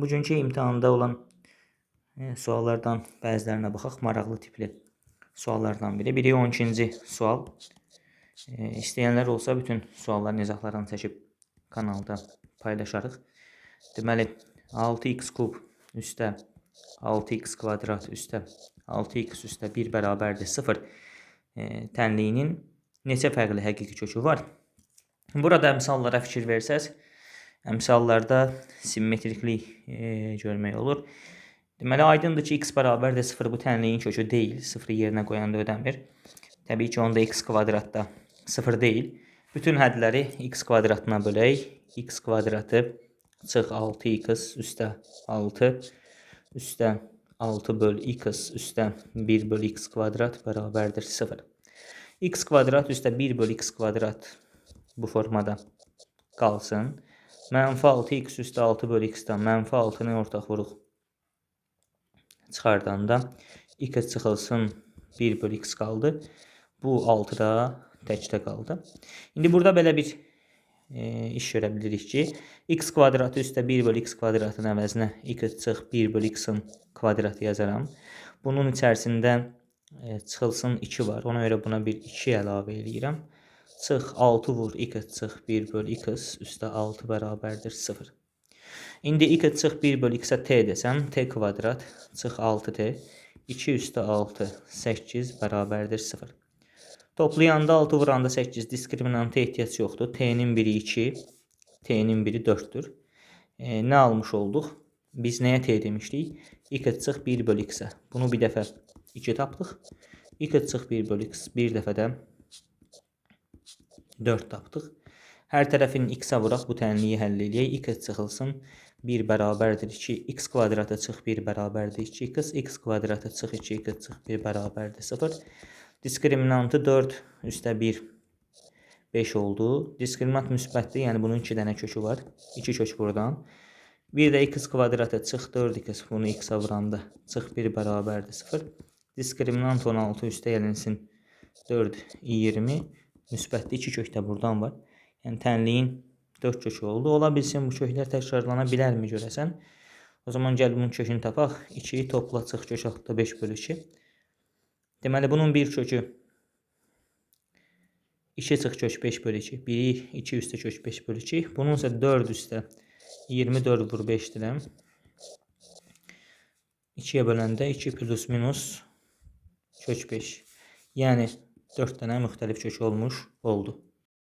Bugünkü imtahanda olan suallardan bəzilərinə baxaq. Maraqlı tipli suallardan biri. Biri 12-ci sual. İstəyənlər olsa bütün sualların izahlarını çəkib kanalda paylaşarıq. Deməli 6x kub üstə 6x kvadrat üstə 6x üstə 1 bərabərdir 0 tənliyinin neçə fərqli həqiqi kökü var? Burada əmsallara fikir versəz, əmsallarda simmetriklik görmək olur. Deməli, aydındır ki, x bərabərdir 0 bu tənliyin kökü deyil. 0 yerinə qoyanda ödəmir. Təbii ki, onda x kvadratda 0 deyil. Bütün hədləri x kvadratına bölək. X kvadratı çıx 6x üstə 6 üstə 6 böl x üstə 1 böl x kvadrat bərabərdir 0. X kvadrat üstə 1 böl x kvadrat bu formada qalsın. Mənfi 6x üstə 6 böl x-dan mənfi 6-nı ortaq vuruq. Çıxardanda x çıxılsın 1 böl x qaldı. Bu 6 da təkdə qaldı. İndi burada belə bir iş görə bilirik ki, x kvadratı üstə 1 böl x kvadratın əvəzinə x çıx 1 böl x-in kvadratı yazaram. Bunun içərisində çıxılsın 2 var. Ona görə buna bir 2 əlavə eləyirəm. Çıx 6 vur x çıx 1 böl x üstə 6 bərabərdir 0. İndi x çıx 1 böl x-ə t desəm, t kvadrat çıx 6t 2 üstə 6 8 bərabərdir 0. Toplayanda 6 vuranda 8 diskriminanta ehtiyac yoxdur. T'nin biri 2, t'nin biri 4'dür. Nə almış olduq? Biz nəyə t demişdik? X çıx 1 böl x-ə. Bunu bir dəfə 2 tapdıq. X çıx 1 böl x bir dəfə də 4 tapdıq. Hər tərəfin x-ə vuraq, bu tənliyi həll eləyək. X çıxılsın 1 bərabərdir 2, x kvadratı çıx 1 bərabərdir 2x, x kvadratı çıx 2x çıx 1 bərabərdir 0. Diskriminantı 4 üstə 1 5 oldu. Diskriminant müsbətdir, yəni bunun 2 dənə kökü var. 2 kök buradan. Bir də x kvadratı çıx 4x, bunu x-ə vuranda çıx 1 bərabərdir 0. Diskriminant 16 üstə gəlinsin 4 20. Müsbətli 2 kök də buradan var. Yəni tənliyin 4 kökü oldu. Ola bilsin bu köklər təkrarlana bilərmi görəsən? O zaman gəl bunun kökünü tapaq. 2'yi topla çıx kök altında 5 bölü 2. Deməli bunun bir kökü 2 çıx kök 5 bölü 2. Biri 2 üstə kök 5 bölü 2. Bunun isə 4 üstə 24 vur 5 dirəm. 2'yə böləndə 2 plus minus kök 5. Yəni 4 dənə müxtəlif kök olmuş oldu.